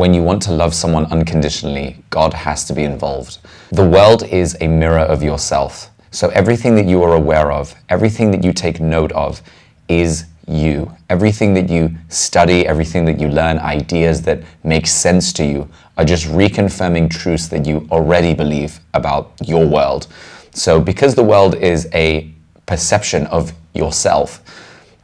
when you want to love someone unconditionally, God has to be involved. The world is a mirror of yourself. So everything that you are aware of, everything that you take note of is you. Everything that you study, everything that you learn, ideas that make sense to you are just reconfirming truths that you already believe about your world. So because the world is a perception of yourself,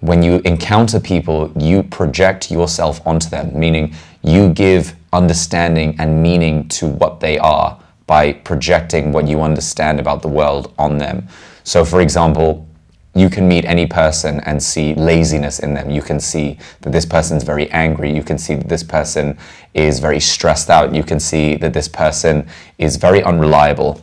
when you encounter people, you project yourself onto them, meaning you give understanding and meaning to what they are by projecting what you understand about the world on them. So for example, you can meet any person and see laziness in them. You can see that this person's very angry. You can see that this person is very stressed out. You can see that this person is very unreliable.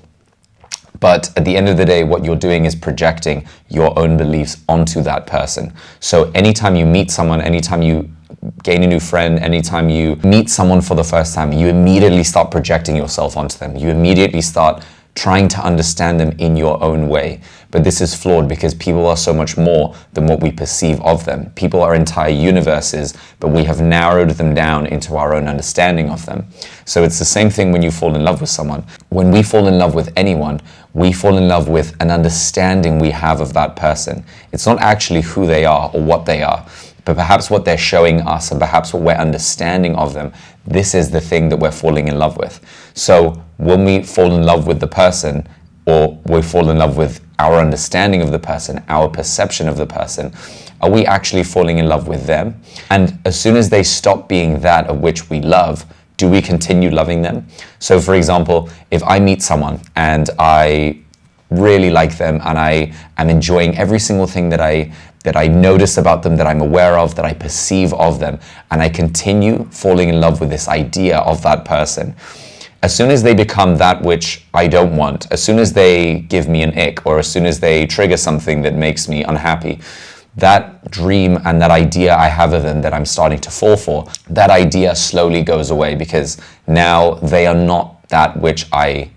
But at the end of the day, what you're doing is projecting your own beliefs onto that person. So anytime you meet someone, anytime you gain a new friend, anytime you meet someone for the first time, you immediately start projecting yourself onto them. You immediately start trying to understand them in your own way. But this is flawed because people are so much more than what we perceive of them. People are entire universes, but we have narrowed them down into our own understanding of them. So it's the same thing when you fall in love with someone. When we fall in love with anyone, we fall in love with an understanding we have of that person. It's not actually who they are or what they are, but perhaps what they're showing us and perhaps what we're understanding of them. This is the thing that we're falling in love with. So when we fall in love with the person, or we fall in love with our understanding of the person, our perception of the person, are we actually falling in love with them? And as soon as they stop being that of which we love, do we continue loving them? So for example, if I meet someone and I really like them and I am enjoying every single thing that I notice about them, that I'm aware of, that I perceive of them, and I continue falling in love with this idea of that person, as soon as they become that which I don't want, as soon as they give me an ick, or as soon as they trigger something that makes me unhappy, that dream and that idea I have of them that I'm starting to fall for, that idea slowly goes away because now they are not that which I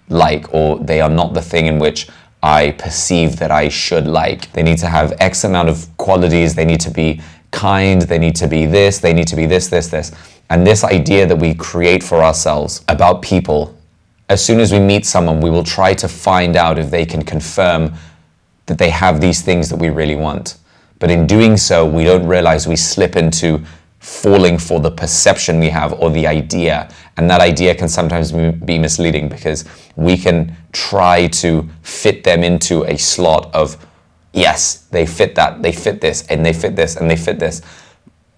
like, or they are not the thing in which I perceive that I should like. They need to have X amount of qualities. They need to be kind. They need to be this. They need to be this, this, this. And this idea that we create for ourselves about people, as soon as we meet someone, we will try to find out if they can confirm that they have these things that we really want. But in doing so, we don't realize we slip into falling for the perception we have or the idea. And that idea can sometimes be misleading because we can try to fit them into a slot of, yes, they fit that, they fit this, and they fit this, and they fit this.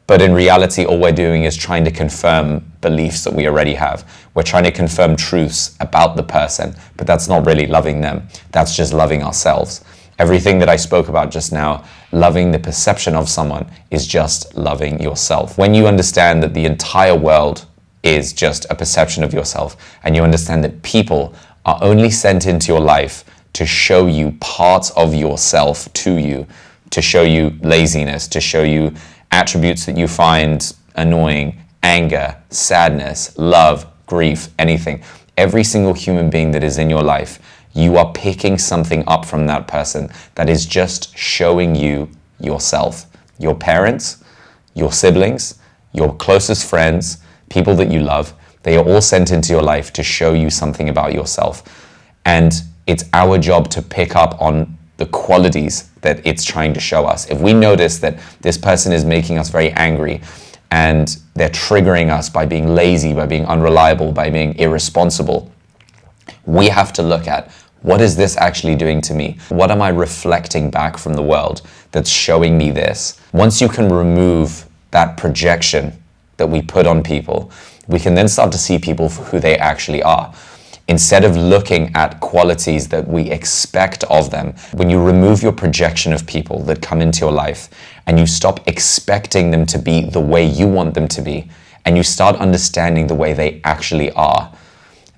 But in reality, all we're doing is trying to confirm beliefs that we already have. We're trying to confirm truths about the person, but that's not really loving them. That's just loving ourselves. Everything that I spoke about just now, loving the perception of someone, is just loving yourself. When you understand that the entire world is just a perception of yourself, and you understand that people are only sent into your life to show you parts of yourself to you, to show you laziness, to show you attributes that you find annoying, anger, sadness, love, grief, anything. Every single human being that is in your life, you are picking something up from that person that is just showing you yourself. Your parents, your siblings, your closest friends, people that you love, they are all sent into your life to show you something about yourself. And it's our job to pick up on the qualities that it's trying to show us. If we notice that this person is making us very angry and they're triggering us by being lazy, by being unreliable, by being irresponsible, we have to look at, what is this actually doing to me? What am I reflecting back from the world that's showing me this? Once you can remove that projection that we put on people, we can then start to see people for who they actually are. Instead of looking at qualities that we expect of them, when you remove your projection of people that come into your life and you stop expecting them to be the way you want them to be, and you start understanding the way they actually are,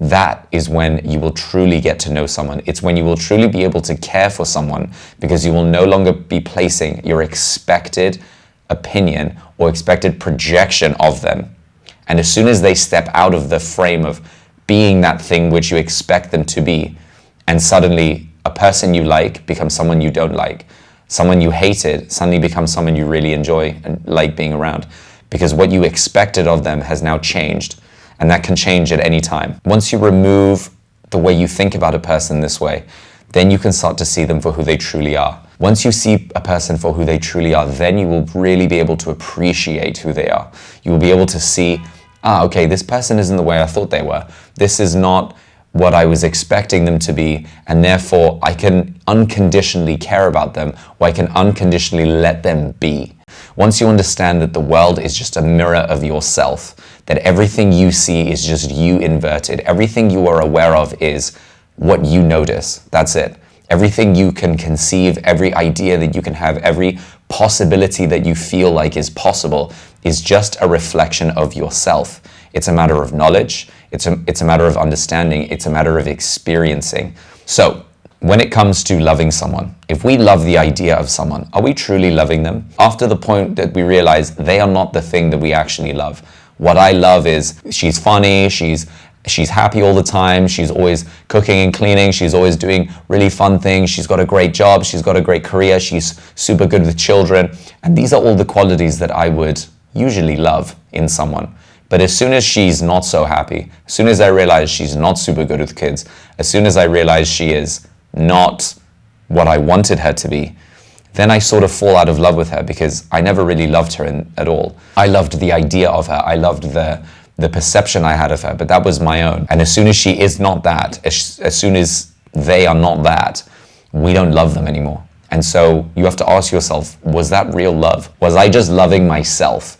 that is when you will truly get to know someone. It's when you will truly be able to care for someone, because you will no longer be placing your expected opinion or expected projection of them. And as soon as they step out of the frame of being that thing which you expect them to be, and suddenly a person you like becomes someone you don't like, someone you hated suddenly becomes someone you really enjoy and like being around, because what you expected of them has now changed, and that can change at any time. Once you remove the way you think about a person this way, then you can start to see them for who they truly are. Once you see a person for who they truly are, then you will really be able to appreciate who they are. You will be able to see, okay, this person isn't the way I thought they were. This is not what I was expecting them to be, and therefore I can unconditionally care about them, or I can unconditionally let them be. Once you understand that the world is just a mirror of yourself, that everything you see is just you inverted, everything you are aware of is what you notice, that's it. Everything you can conceive, every idea that you can have, every possibility that you feel like is possible is just a reflection of yourself. It's a matter of knowledge, it's a matter of understanding, it's a matter of experiencing. So, when it comes to loving someone, if we love the idea of someone, are we truly loving them? After the point that we realize they are not the thing that we actually love. What I love is she's funny, she's happy all the time, she's always cooking and cleaning, she's always doing really fun things, she's got a great job, she's got a great career, she's super good with children. And these are all the qualities that I would usually love in someone. But as soon as she's not so happy, as soon as I realize she's not super good with kids, as soon as I realize she is not what I wanted her to be, then I sort of fall out of love with her, because I never really loved her at all. I loved the idea of her, I loved the perception I had of her, but that was my own. And as soon as she is not that, as soon as they are not that, we don't love them anymore. And so you have to ask yourself, was that real love? Was I just loving myself?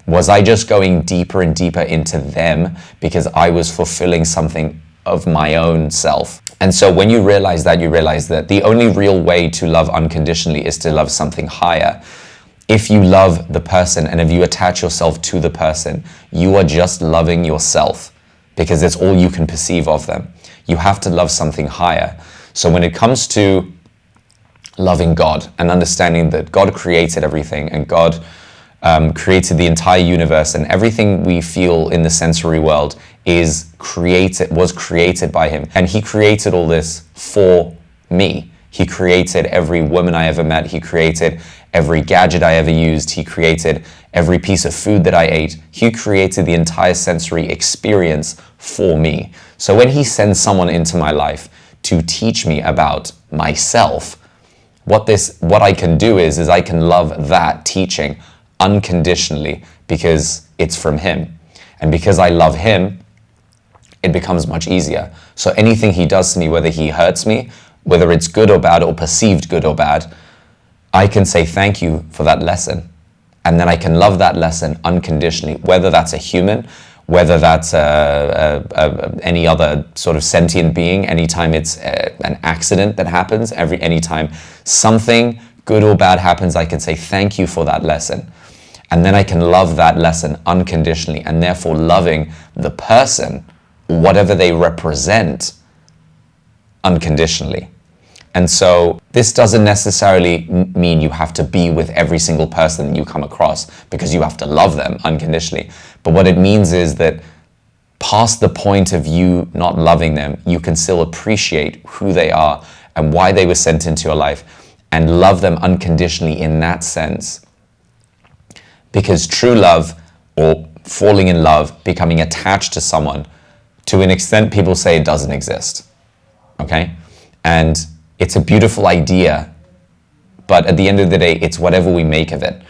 Was I just going deeper and deeper into them because I was fulfilling something of my own self? And so when you realize that the only real way to love unconditionally is to love something higher. If you love the person and if you attach yourself to the person, you are just loving yourself because it's all you can perceive of them. You have to love something higher. So when it comes to loving God and understanding that God created everything, and God created the entire universe, and everything we feel in the sensory world was created by him, and he created all this for me. He created every woman I ever met, he created every gadget I ever used, he created every piece of food that I ate. He created the entire sensory experience for me. So when he sends someone into my life to teach me about myself, what I can do is I can love that teaching unconditionally because it's from him. And because I love him, it becomes much easier. So anything he does to me, whether he hurts me, whether it's good or bad or perceived good or bad, I can say thank you for that lesson. And then I can love that lesson unconditionally, whether that's a human, whether that's any other sort of sentient being, anytime it's an accident that happens, anytime something good or bad happens, I can say thank you for that lesson. And then I can love that lesson unconditionally, and therefore loving the person, whatever they represent, unconditionally. And so this doesn't necessarily mean you have to be with every single person that you come across because you have to love them unconditionally. But what it means is that past the point of you not loving them, you can still appreciate who they are and why they were sent into your life and love them unconditionally in that sense. Because true love, or falling in love, becoming attached to someone, to an extent people say it doesn't exist, okay? And it's a beautiful idea, but at the end of the day, it's whatever we make of it.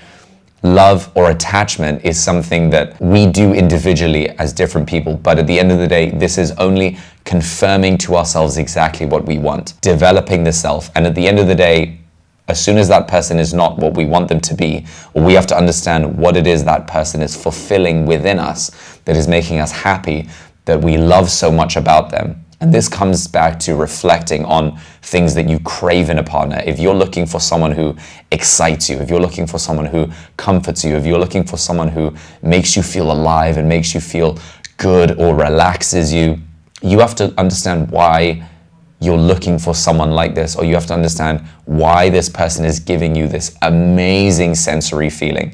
Love or attachment is something that we do individually as different people, but at the end of the day, this is only confirming to ourselves exactly what we want, developing the self. And at the end of the day, as soon as that person is not what we want them to be, or we have to understand what it is that person is fulfilling within us, that is making us happy, that we love so much about them. And this comes back to reflecting on things that you crave in a partner. If you're looking for someone who excites you, if you're looking for someone who comforts you, if you're looking for someone who makes you feel alive and makes you feel good or relaxes you, you have to understand why you're looking for someone like this, or you have to understand why this person is giving you this amazing sensory feeling.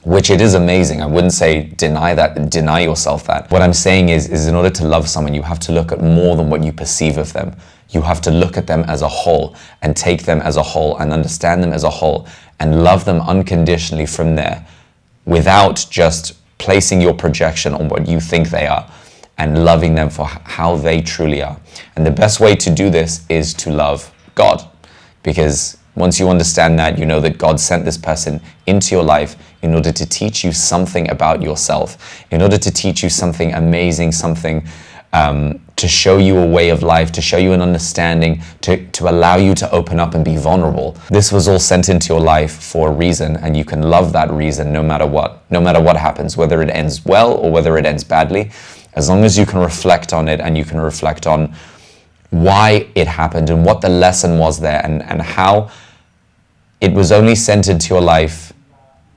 Which it is amazing. I wouldn't say deny yourself that. What I'm saying is in order to love someone, you have to look at more than what you perceive of them. You have to look at them as a whole and take them as a whole and understand them as a whole and love them unconditionally from there. without just placing your projection on what you think they are and loving them for how they truly are. And the best way to do this is to love God, because once you understand that, you know that God sent this person into your life in order to teach you something about yourself, in order to teach you something amazing, something to show you a way of life, to show you an understanding, to allow you to open up and be vulnerable. This was all sent into your life for a reason, and you can love that reason no matter what happens, whether it ends well or whether it ends badly. As long as you can reflect on it and you can reflect on why it happened and what the lesson was there, and how it was only sent into your life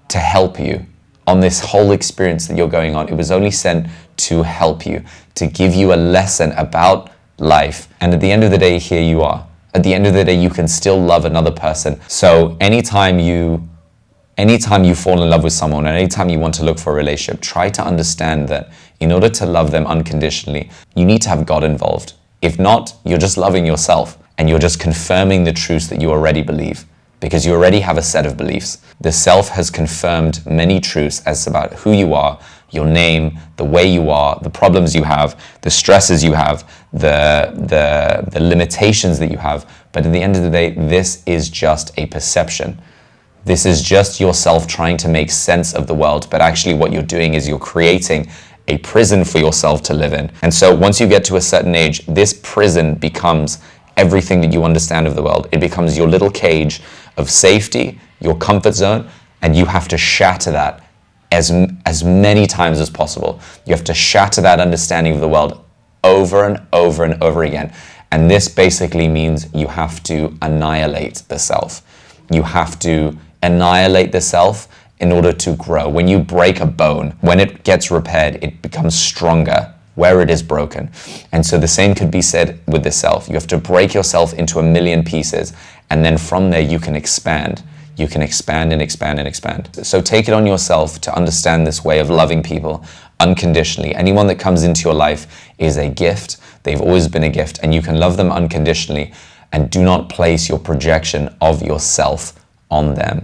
to help you on this whole experience that you're going on. It was only sent to help you, to give you a lesson about life. And at the end of the day, here you are. At the end of the day, you can still love another person. So anytime you fall in love with someone, and anytime you want to look for a relationship, try to understand that in order to love them unconditionally, you need to have God involved. If not, you're just loving yourself, and you're just confirming the truths that you already believe, because you already have a set of beliefs. The self has confirmed many truths as about who you are, your name, the way you are, the problems you have, the stresses you have, the limitations that you have. But at the end of the day, this is just a perception. This is just yourself trying to make sense of the world, but actually what you're doing is you're creating a prison for yourself to live in. And so once you get to a certain age, this prison becomes everything that you understand of the world. It becomes your little cage of safety, your comfort zone, and you have to shatter that as many times as possible. You have to shatter that understanding of the world over and over and over again. And this basically means you have to annihilate the self. You have to annihilate the self in order to grow. When you break a bone, when it gets repaired, it becomes stronger where it is broken. And so the same could be said with the self. You have to break yourself into 1,000,000 pieces, and then from there you can expand. You can expand and expand and expand. So take it on yourself to understand this way of loving people unconditionally. Anyone that comes into your life is a gift. They've always been a gift, and you can love them unconditionally, and do not place your projection of yourself on them.